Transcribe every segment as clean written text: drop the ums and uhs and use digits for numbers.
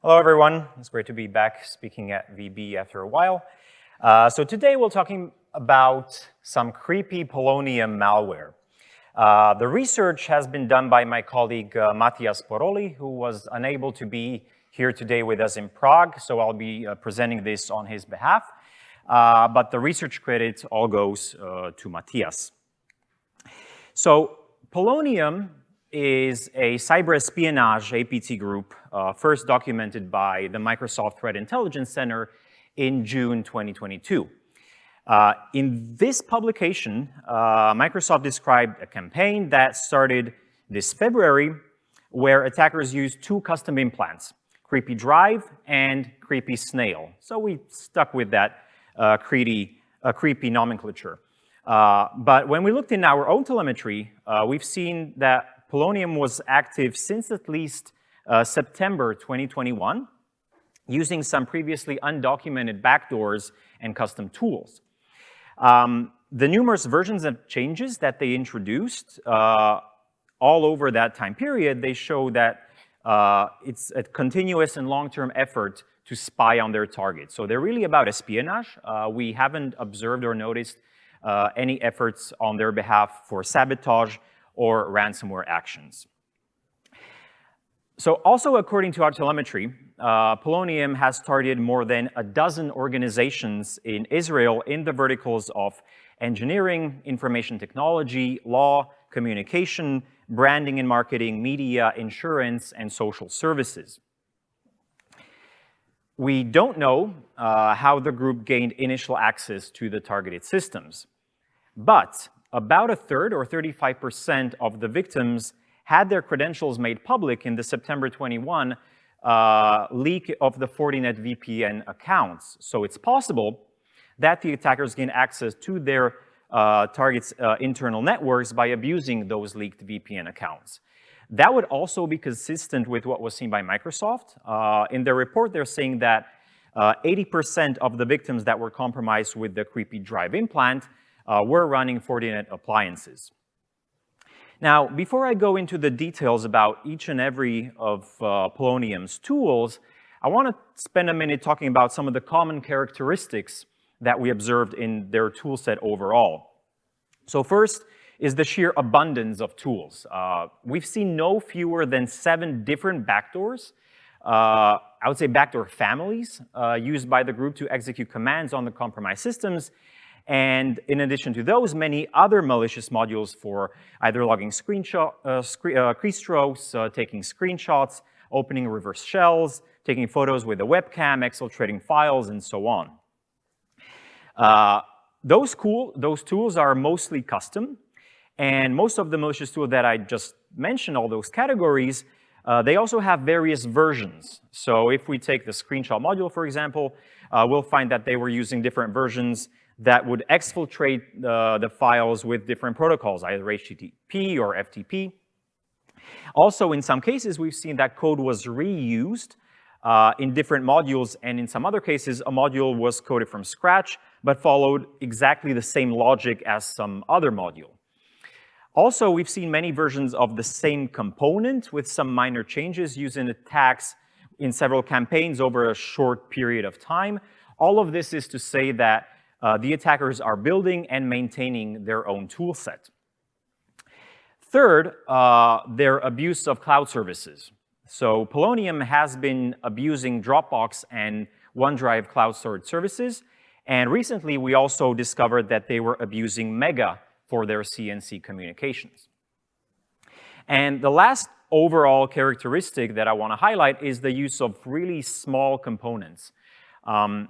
Hello, everyone. It's great to be back speaking at VB after a while. So today we're talking about some creepy Polonium malware. The research has been done by my colleague Matias Porolli, who was unable to be here today with us in Prague, so I'll be presenting this on his behalf. But the research credit all goes to Matias. So Polonium is a cyber espionage APT group first documented by the Microsoft Threat Intelligence Center in June 2022. In this publication, Microsoft described a campaign that started this February where attackers used two custom implants, CreepyDrive and CreepySnail. So we stuck with that creepy nomenclature. But when we looked in our own telemetry, we've seen that Polonium was active since at least September 2021, using some previously undocumented backdoors and custom tools. The numerous versions of changes that they introduced all over that time period, they show that it's a continuous and long-term effort to spy on their targets. So they're really about espionage. We haven't observed or noticed any efforts on their behalf for sabotage or ransomware actions. So also according to our telemetry, Polonium has targeted more than a dozen organizations in Israel in the verticals of engineering, information technology, law, communication, branding and marketing, media, insurance, and social services. We don't know how the group gained initial access to the targeted systems, but about a third, or 35% of the victims, had their credentials made public in the September 21 leak of the Fortinet VPN accounts. So it's possible that the attackers gain access to their targets' internal networks by abusing those leaked VPN accounts. That would also be consistent with what was seen by Microsoft. In their report, they're saying that 80% of the victims that were compromised with the CreepyDrive implant were running Fortinet appliances. Now, before I go into the details about each and every of Polonium's tools, I want to spend a minute talking about some of the common characteristics that we observed in their toolset overall. So first is the sheer abundance of tools. We've seen no fewer than 7 different backdoors, I would say backdoor families, used by the group to execute commands on the compromised systems. And in addition to those, many other malicious modules for either logging keystrokes, taking screenshots, opening reverse shells, taking photos with a webcam, exfiltrating files, and so on. Those tools are mostly custom, and most of the malicious tools that I just mentioned, all those categories, they also have various versions. So if we take the screenshot module, for example, we'll find that they were using different versions that would exfiltrate the files with different protocols, either HTTP or FTP. Also, in some cases, we've seen that code was reused in different modules, and in some other cases, a module was coded from scratch, but followed exactly the same logic as some other module. Also, we've seen many versions of the same component with some minor changes using attacks in several campaigns over a short period of time. All of this is to say that the attackers are building and maintaining their own tool set. Third, their abuse of cloud services. So Polonium has been abusing Dropbox and OneDrive cloud storage services, and recently we also discovered that they were abusing Mega for their CNC communications. And the last overall characteristic that I want to highlight is the use of really small components.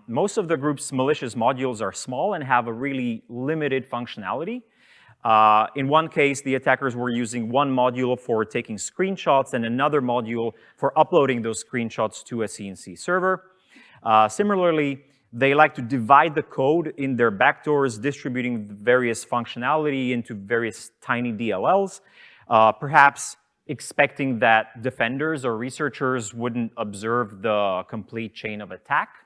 Most of the group's malicious modules are small and have a really limited functionality. In one case, the attackers were using one module for taking screenshots and another module for uploading those screenshots to a CNC server. Similarly, they like to divide the code in their backdoors, distributing various functionality into various tiny DLLs, perhaps expecting that defenders or researchers wouldn't observe the complete chain of attack.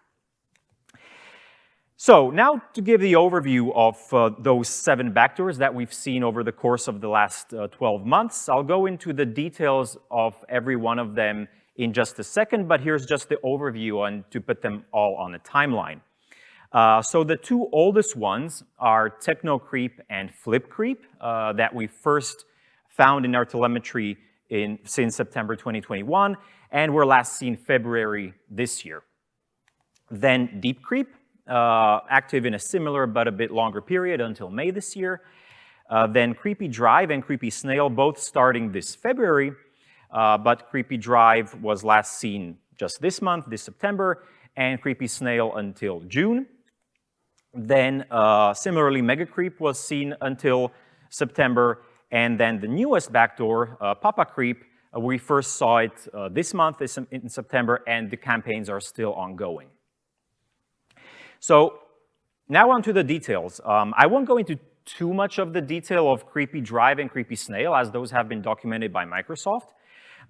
So now to give the overview of those 7 backdoors that we've seen over the course of the last 12 months, I'll go into the details of every one of them in just a second, but here's just the overview on to put them all on a timeline. So the two oldest ones are TechnoCreep and FlipCreep that we first found in our telemetry since September 2021, and were last seen February this year. Then DeepCreep, active in a similar but a bit longer period until May this year. Then CreepyDrive and CreepySnail, both starting this February, but CreepyDrive was last seen just this month, this September, and CreepySnail until June. Then, similarly, MegaCreep was seen until September, and then the newest backdoor, PapaCreep, we first saw it this month in September, and the campaigns are still ongoing. So now on to the details. I won't go into too much of the detail of CreepyDrive and CreepySnail, as those have been documented by Microsoft,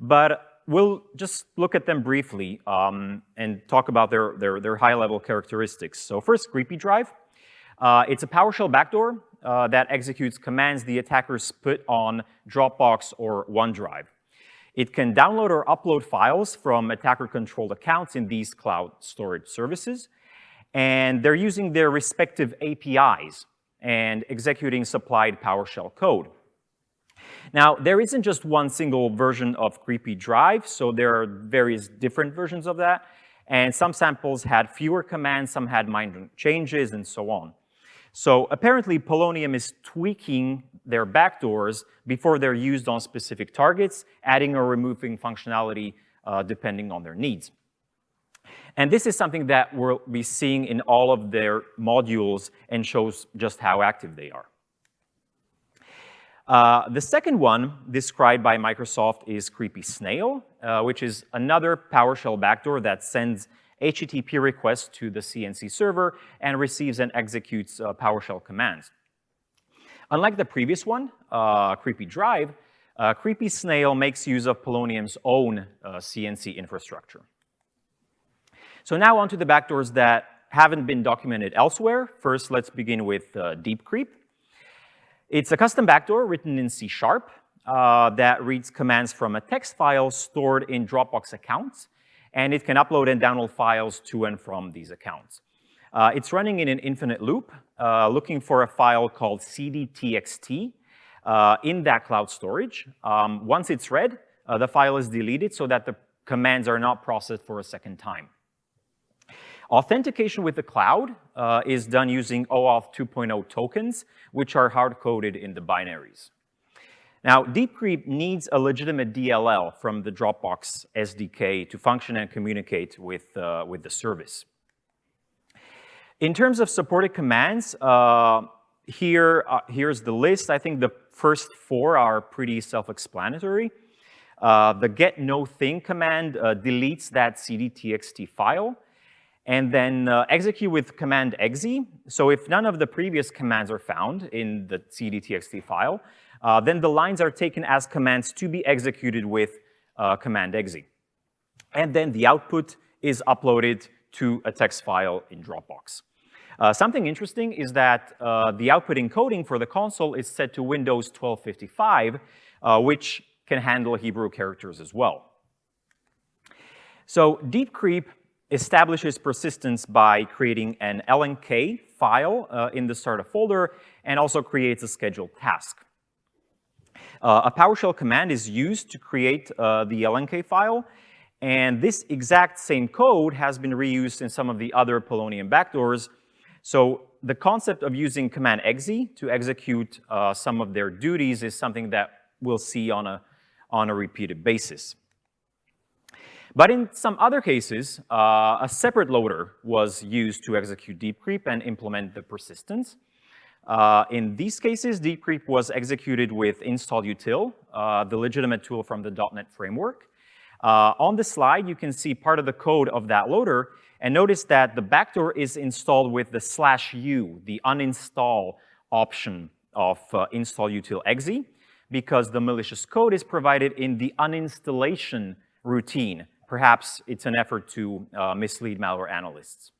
but we'll just look at them briefly and talk about their high-level characteristics. So first, CreepyDrive. It's a PowerShell backdoor that executes commands the attackers put on Dropbox or OneDrive. It can download or upload files from attacker-controlled accounts in these cloud storage services, and they're using their respective APIs and executing supplied PowerShell code. Now, there isn't just one single version of CreepyDrive, so there are various different versions of that, and some samples had fewer commands, some had minor changes, and so on. So apparently, Polonium is tweaking their backdoors before they're used on specific targets, adding or removing functionality depending on their needs. And this is something that we'll be seeing in all of their modules and shows just how active they are. The second one described by Microsoft is CreepySnail, which is another PowerShell backdoor that sends HTTP requests to the CNC server and receives and executes PowerShell commands. Unlike the previous one, CreepyDrive, CreepySnail makes use of Polonium's own CNC infrastructure. So now on to the backdoors that haven't been documented elsewhere. First, let's begin with DeepCreep. It's a custom backdoor written in C# that reads commands from a text file stored in Dropbox accounts, and it can upload and download files to and from these accounts. It's running in an infinite loop, looking for a file called cd.txt in that cloud storage. Once it's read, the file is deleted so that the commands are not processed for a second time. Authentication with the cloud is done using OAuth 2.0 tokens, which are hard-coded in the binaries. Now, DeepCreep needs a legitimate DLL from the Dropbox SDK to function and communicate with the service. In terms of supported commands, here's the list. I think the first four are pretty self-explanatory. The get no thing command deletes that cd.txt file, and then execute with command exe. So if none of the previous commands are found in the cd.txt file, then the lines are taken as commands to be executed with command exe. And then the output is uploaded to a text file in Dropbox. Something interesting is that the output encoding for the console is set to Windows 1255, which can handle Hebrew characters as well. So DeepCreep establishes persistence by creating an LNK file in the startup folder and also creates a scheduled task. A PowerShell command is used to create the LNK file, and this exact same code has been reused in some of the other Polonium backdoors. So the concept of using command exe to execute some of their duties is something that we'll see on a repeated basis. But in some other cases, a separate loader was used to execute DeepCreep and implement the persistence. In these cases, DeepCreep was executed with install-util, the legitimate tool from the .NET framework. On the slide, you can see part of the code of that loader, and notice that the backdoor is installed with the /u, the uninstall option of install-util exe, because the malicious code is provided in the uninstallation routine. Perhaps it's an effort to mislead malware analysts.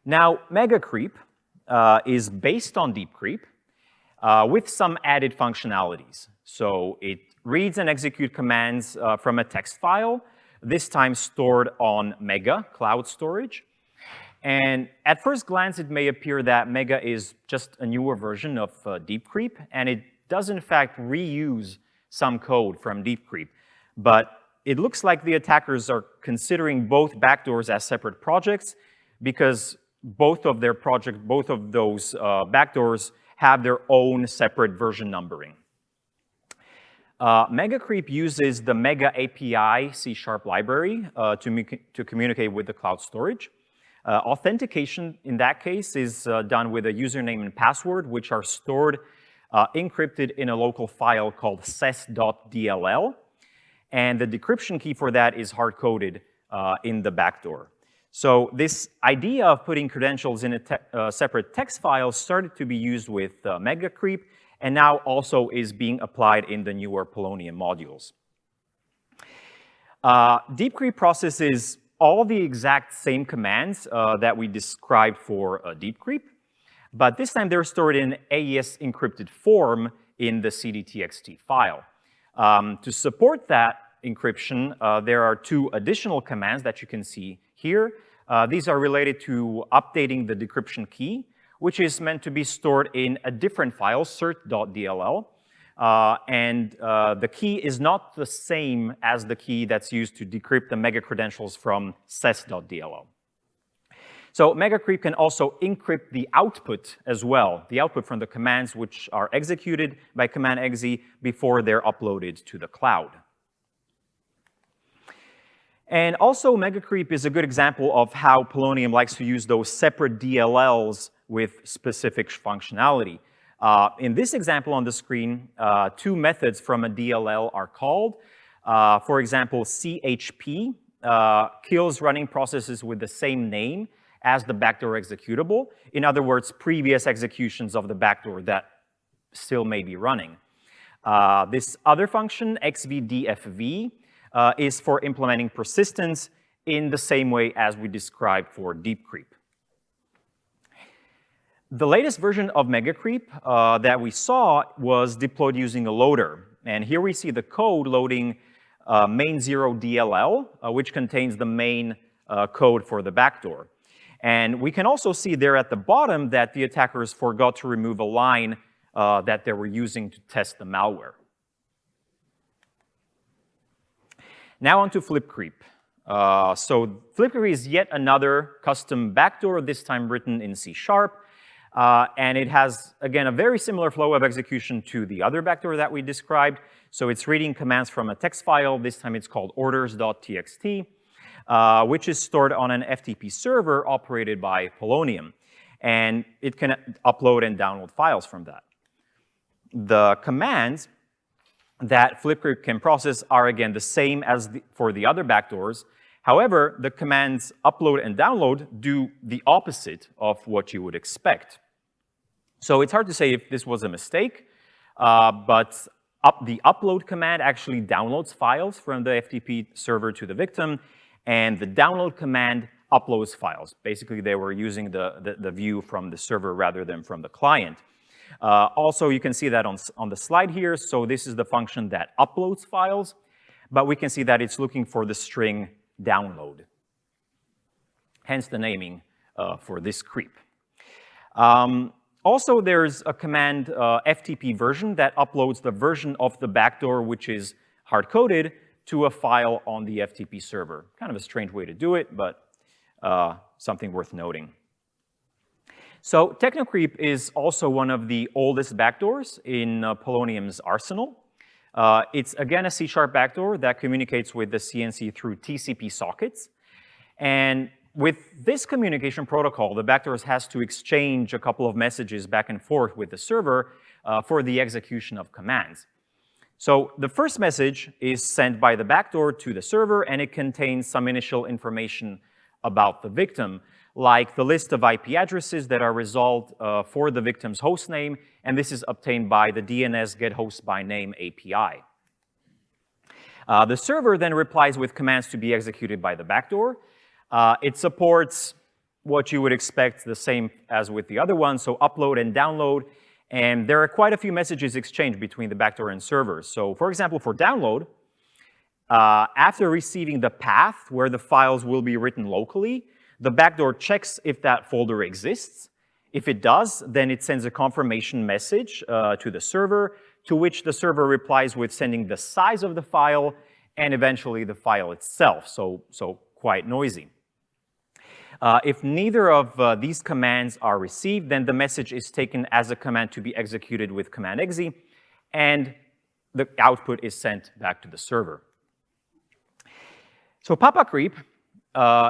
Now, MegaCreep is based on DeepCreep with some added functionalities. So it reads and executes commands from a text file, this time stored on Mega cloud storage. And at first glance, it may appear that Mega is just a newer version of DeepCreep, and it does in fact reuse some code from DeepCreep. But it looks like the attackers are considering both backdoors as separate projects because both of those backdoors have their own separate version numbering. MegaCreep uses the Mega API C# library to communicate with the cloud storage. Authentication in that case is done with a username and password, which are stored encrypted in a local file called ses.dll. And the decryption key for that is hard-coded in the backdoor. So this idea of putting credentials in a separate text file started to be used with MegaCreep, and now also is being applied in the newer Polonium modules. DeepCreep processes all the exact same commands that we described for DeepCreep, but this time they're stored in AES encrypted form in the cdtxt file. To support that encryption, there are two additional commands that you can see here. These are related to updating the decryption key, which is meant to be stored in a different file, cert.dll. And the key is not the same as the key that's used to decrypt the Mega credentials from ses.dll. So MegaCreep can also encrypt the output as well, the output from the commands which are executed by command exe before they're uploaded to the cloud. And also MegaCreep is a good example of how Polonium likes to use those separate DLLs with specific functionality. In this example on the screen, two methods from a DLL are called. For example, CHP kills running processes with the same name as the backdoor executable. In other words, previous executions of the backdoor that still may be running. This other function, xvdfv, is for implementing persistence in the same way as we described for DeepCreep. The latest version of MegaCreep that we saw was deployed using a loader. And here we see the code loading main0dll, which contains the main code for the backdoor. And we can also see there at the bottom that the attackers forgot to remove a line that they were using to test the malware. Now on to FlipCreep. So FlipCreep is yet another custom backdoor, this time written in C#. And it has, again, a very similar flow of execution to the other backdoor that we described. So it's reading commands from a text file. This time it's called orders.txt, which is stored on an FTP server operated by Polonium. And it can upload and download files from that. The commands that FlipCreep can process are, again, the same as for the other backdoors. However, the commands upload and download do the opposite of what you would expect. So it's hard to say if this was a mistake, but the upload command actually downloads files from the FTP server to the victim, and the download command uploads files. Basically, they were using the view from the server rather than from the client. Also, you can see that on the slide here. So this is the function that uploads files, but we can see that it's looking for the string download. Hence the naming for this creep. Also, there's a command FTP version that uploads the version of the backdoor which is hard-coded to a file on the FTP server. Kind of a strange way to do it, but something worth noting. So TechnoCreep is also one of the oldest backdoors in Polonium's arsenal. It's, again, a C# backdoor that communicates with the CNC through TCP sockets. And with this communication protocol, the backdoors has to exchange a couple of messages back and forth with the server for the execution of commands. So the first message is sent by the backdoor to the server, and it contains some initial information about the victim, like the list of IP addresses that are resolved for the victim's hostname, and this is obtained by the DNS getHostByName API. The server then replies with commands to be executed by the backdoor. It supports what you would expect, the same as with the other one, so upload and download, And there are quite a few messages exchanged between the backdoor and servers. So for example, for download, after receiving the path where the files will be written locally, the backdoor checks if that folder exists. If it does, then it sends a confirmation message to the server, to which the server replies with sending the size of the file and eventually the file itself, so quite noisy. If neither of these commands are received, then the message is taken as a command to be executed with command exe, and the output is sent back to the server. So PapaCreep,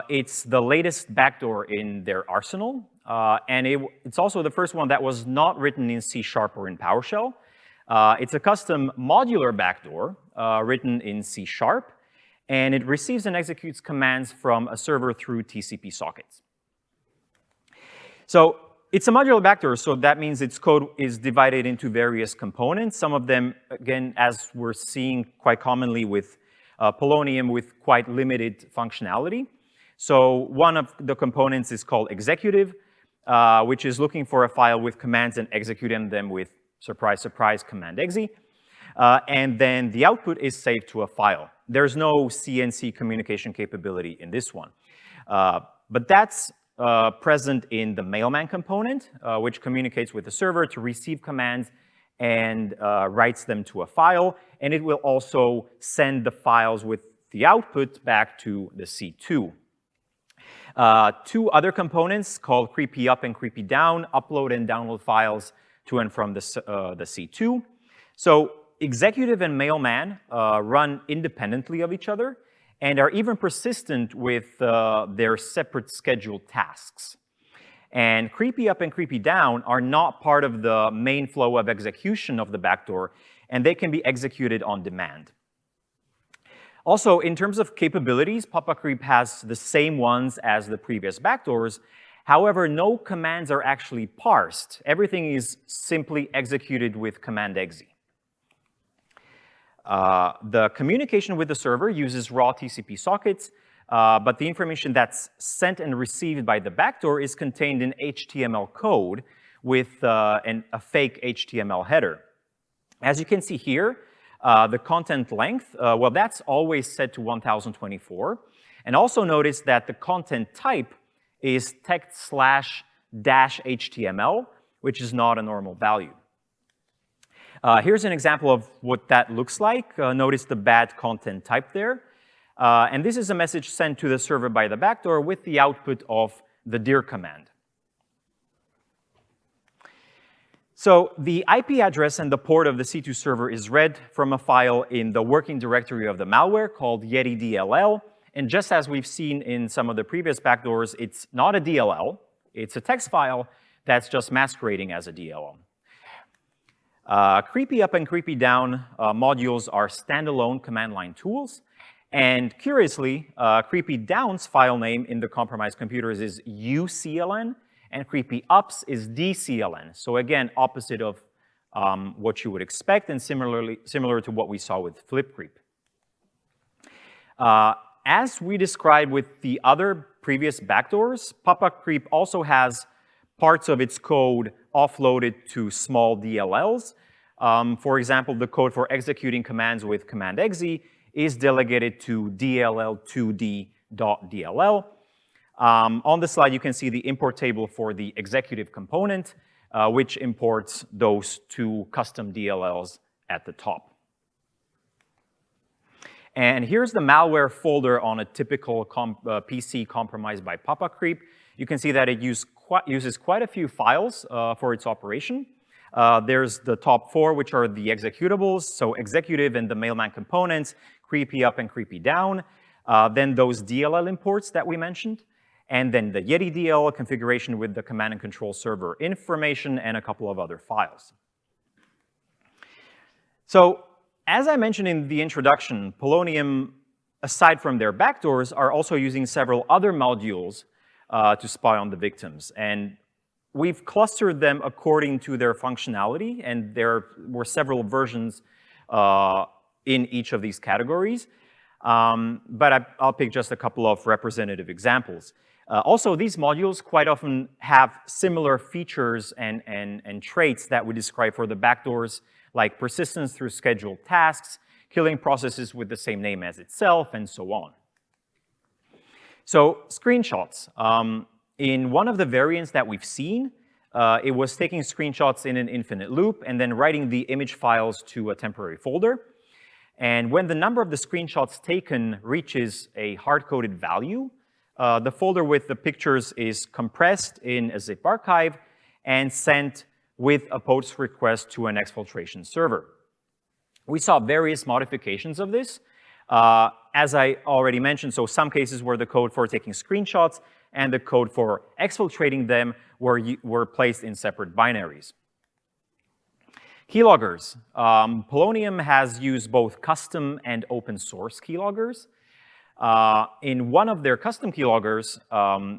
it's the latest backdoor in their arsenal, and it's also the first one that was not written in C# or in PowerShell. It's a custom modular backdoor written in C#, and it receives and executes commands from a server through TCP sockets. So it's a modular backdoor, so that means its code is divided into various components. Some of them, again, as we're seeing quite commonly with Polonium, with quite limited functionality. So one of the components is called executive, which is looking for a file with commands and executing them with surprise, surprise, command exe. And then the output is saved to a file. There's no CNC communication capability in this one. But that's present in the mailman component, which communicates with the server to receive commands and writes them to a file. And it will also send the files with the output back to the C2. Two other components called CreepyUp and CreepyDown upload and download files to and from the C2. So executive and mailman run independently of each other and are even persistent with their separate scheduled tasks. And CreepyUp and CreepyDown are not part of the main flow of execution of the backdoor, and they can be executed on demand. Also, in terms of capabilities, PapaCreep has the same ones as the previous backdoors. However, no commands are actually parsed. Everything is simply executed with command exe. The communication with the server uses raw TCP sockets, but the information that's sent and received by the backdoor is contained in HTML code with a fake HTML header. As you can see here, the content length, well, that's always set to 1024. And also notice that the content type is text/-HTML, which is not a normal value. Here's an example of what that looks like. Notice the bad content type there. And this is a message sent to the server by the backdoor with the output of the dir command. So the IP address and the port of the C2 server is read from a file in the working directory of the malware called YetiDLL. And just as we've seen in some of the previous backdoors, it's not a DLL. It's a text file that's just masquerading as a DLL. CreepyUp and CreepyDown modules are standalone command line tools. And curiously, CreepyDown's file name in the compromised computers is UCLN, and CreepyUp's is DCLN. So again, opposite of what you would expect, and similar to what we saw with FlipCreep. As we described with the other previous backdoors, PapaCreep also has parts of its code offloaded to small DLLs. For example, the code for executing commands with command exe is delegated to dll2d.dll. On the slide, you can see the import table for the executive component, which imports those two custom DLLs at the top. And here's the malware folder on a typical PC compromised by PapaCreep. You can see that it uses quite a few files for its operation. There's the top four, which are the executables, so executive and the mailman components, CreepyUp and CreepyDown, then those DLL imports that we mentioned, and then the YetiDLL configuration with the command and control server information and a couple of other files. So, as I mentioned in the introduction, Polonium, aside from their backdoors, are also using several other modules to spy on the victims. And we've clustered them according to their functionality, and there were several versions in each of these categories. But I'll pick just a couple of representative examples. Also, these modules quite often have similar features and traits that we describe for the backdoors, like persistence through scheduled tasks, killing processes with the same name as itself, and so on. So, screenshots. In one of the variants that we've seen, it was taking screenshots in an infinite loop and then writing the image files to a temporary folder. And when the number of the screenshots taken reaches a hard-coded value, the folder with the pictures is compressed in a zip archive and sent with a post request to an exfiltration server. We saw various modifications of this. As I already mentioned, so some cases where the code for taking screenshots and the code for exfiltrating them were placed in separate binaries. Keyloggers. Polonium has used both custom and open source keyloggers. In one of their custom keyloggers,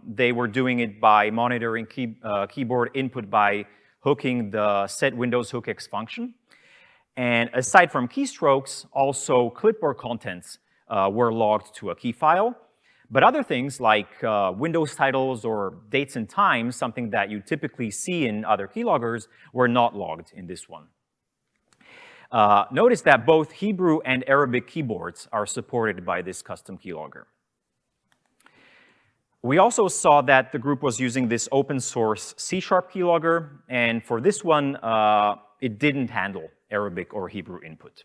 they were doing it by monitoring keyboard input by hooking the set Windows hookx function. And aside from keystrokes, also clipboard contents were logged to a key file. But other things like Windows titles or dates and times, something that you typically see in other keyloggers, were not logged in this one. Notice that both Hebrew and Arabic keyboards are supported by this custom keylogger. We also saw that the group was using this open source C# keylogger, and for this one, it didn't handle Arabic or Hebrew input.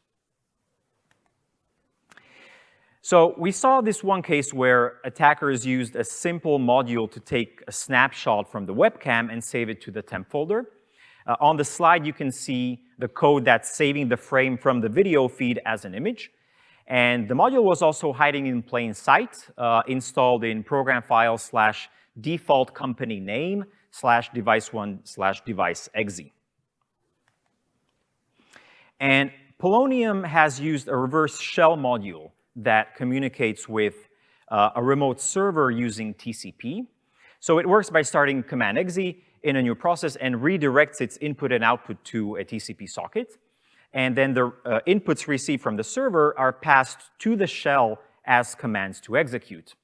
So we saw this one case where attackers used a simple module to take a snapshot from the webcam and save it to the temp folder. On the slide, you can see the code that's saving the frame from the video feed as an image. And the module was also hiding in plain sight, installed in program files /default company name /device1/device.exe. And Polonium has used a reverse shell module that communicates with a remote server using TCP. So it works by starting command exe in a new process and redirects its input and output to a TCP socket. And then the inputs received from the server are passed to the shell as commands to execute.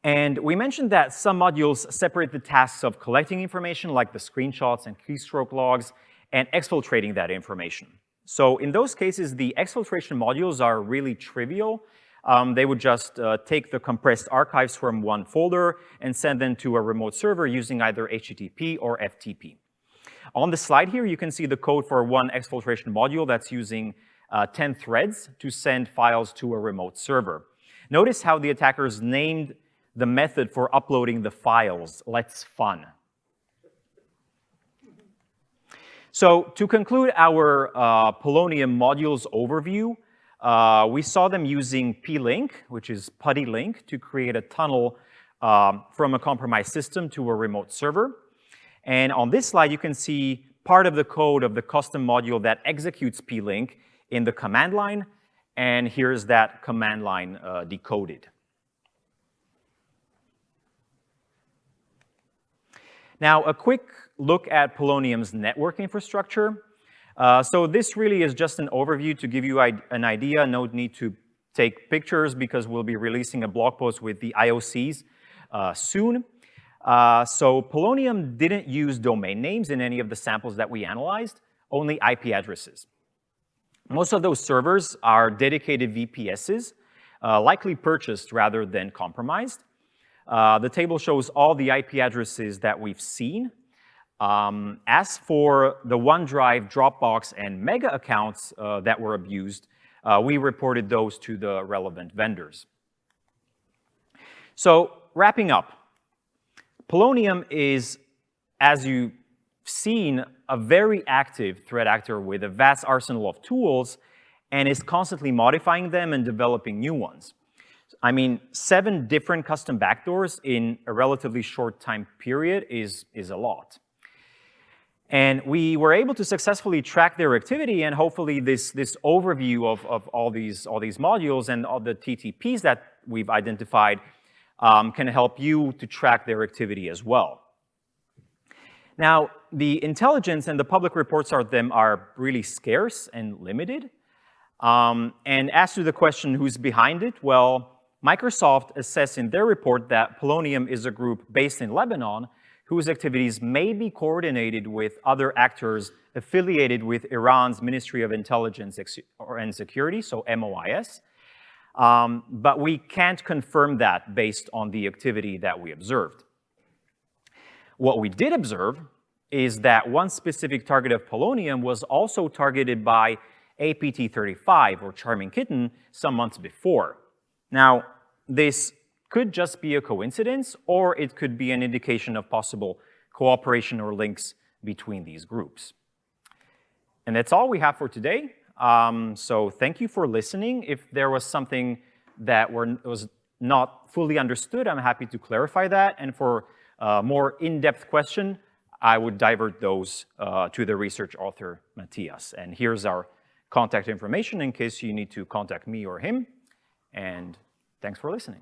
And we mentioned that some modules separate the tasks of collecting information, like the screenshots and keystroke logs, and exfiltrating that information. So in those cases, the exfiltration modules are really trivial. They would just take the compressed archives from one folder and send them to a remote server using either HTTP or FTP. On the slide here, you can see the code for one exfiltration module that's using 10 threads to send files to a remote server. Notice how the attackers named the method for uploading the files, Let's Fun. So to conclude our Polonium modules overview, we saw them using p-link, which is putty link, to create a tunnel from a compromised system to a remote server. And on this slide, you can see part of the code of the custom module that executes p-link in the command line, and here's that command line decoded. Now, a quick look at Polonium's network infrastructure. So this really is just an overview to give you an idea. No need to take pictures because we'll be releasing a blog post with the IOCs soon. So Polonium didn't use domain names in any of the samples that we analyzed, only IP addresses. Most of those servers are dedicated VPSs, likely purchased rather than compromised. The table shows all the IP addresses that we've seen. As for the OneDrive, Dropbox, and Mega accounts that were abused, we reported those to the relevant vendors. So, wrapping up, Polonium is, as you've seen, a very active threat actor with a vast arsenal of tools and is constantly modifying them and developing new ones. I mean, 7 different custom backdoors in a relatively short time period is a lot. And we were able to successfully track their activity, and hopefully this overview of all these modules and all the TTPs that we've identified can help you to track their activity as well. Now, the intelligence and the public reports of them are really scarce and limited. And as to the question, who's behind it? Well, Microsoft assessed in their report that Polonium is a group based in Lebanon whose activities may be coordinated with other actors affiliated with Iran's Ministry of Intelligence and Security, so MOIS. But we can't confirm that based on the activity that we observed. What we did observe is that one specific target of Polonium was also targeted by APT35, or Charming Kitten, some months before. Now, this could just be a coincidence, or it could be an indication of possible cooperation or links between these groups. And that's all we have for today. So thank you for listening. If there was something that was not fully understood, I'm happy to clarify that. And for more in-depth question, I would divert those to the research author, Matias. And here's our contact information in case you need to contact me or him. And thanks for listening.